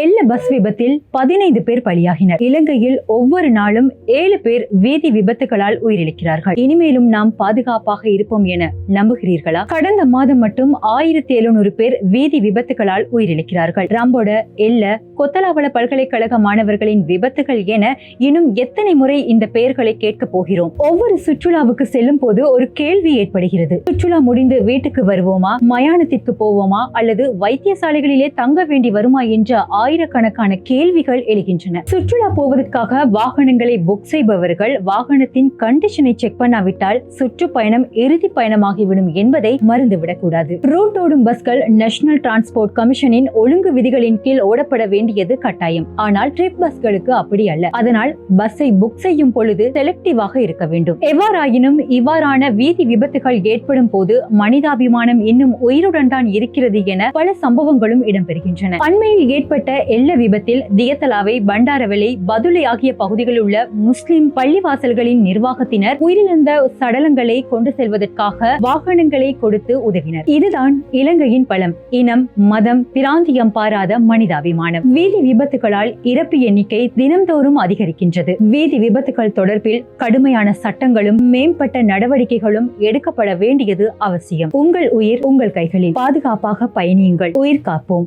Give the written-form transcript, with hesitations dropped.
எல்ல பஸ் விபத்தில் 15 பேர் பலியாகினர். இலங்கையில் ஒவ்வொரு நாளும் 7 பேர் வீதி விபத்துகளால் உயிரிழக்கிறார்கள். இனிமேலும் நாம் பாதுகாப்பாக இருப்போம் என நம்புகிறீர்களா? கடந்த மாதம் மட்டும் 1700 பேர் வீதி விபத்துகளால் உயிரிழக்கிறார்கள். ரம்போட, எல்ல, கொத்தலாவல பல்கலைக்கழக மாணவர்களின் விபத்துகள் என இன்னும் எத்தனை முறை இந்த பெயர்களை கேட்க போகிறோம்? ஒவ்வொரு சுற்றுலாவுக்கு செல்லும் போது ஒரு கேள்வி ஏற்படுகிறது. சுற்றுலா முடிந்து வீட்டுக்கு வருவோமா, மயானத்திற்கு போவோமா அல்லது வைத்தியசாலைகளிலே தங்க வேண்டி வருமா என்ற ஆயிரக்கணக்கான கேள்விகள் எழுகின்றன. சுற்றுலா போவதற்காக வாகனங்களை புக் செய்பவர்கள் வாகனத்தின் கண்டிஷனை செக் பண்ணாவிட்டால் சுற்றுப்பயணம் இறுதி பயணமாகிவிடும் என்பதை மறந்துவிடக் கூடாது. ரூட் ஓடும் பஸ்கள் நேஷனல் டிரான்ஸ்போர்ட் கமிஷனின் ஒழுங்கு விதிகளின் கீழ் ஓடப்பட வேண்டியது கட்டாயம். ஆனால் ட்ரிப் பஸ்களுக்கு அப்படி அல்ல. அதனால் பஸ்ஸை புக் செய்யும் பொழுது செலக்டிவாக இருக்க வேண்டும். எவ்வாறாயினும் இவ்வாறான வீதி விபத்துகள் ஏற்படும் போது மனிதாபிமானம் இன்னும் உயிருடன் தான் இருக்கிறது என பல சம்பவங்களும் இடம்பெறுகின்றன. அண்மையில் ஏற்பட்ட எல்ல விபத்தில் தியத்தலாவை, பண்டாரவளை, பதுளை ஆகிய பகுதிகளில் உள்ள முஸ்லிம் பள்ளிவாசல்களின் நிர்வாகத்தினர் உயிரிழந்த சடலங்களை கொண்டு செல்வதற்காக வாகனங்களை கொடுத்து உதவினர். இதுதான் இலங்கையின் பலம். இனம், மதம், பிராந்தியம் பாராத மனிதாபிமானம். வீதி விபத்துகளால் இறப்பு எண்ணிக்கை தினம்தோறும் அதிகரிக்கின்றது. வீதி விபத்துகள் தொடர்பில் கடுமையான சட்டங்களும் மேம்பட்ட நடவடிக்கைகளும் எடுக்கப்பட வேண்டியது அவசியம். உங்கள் உயிர் உங்கள் கைகளில். பாதுகாப்பாக பயணியுங்கள். உயிர் காப்போம்.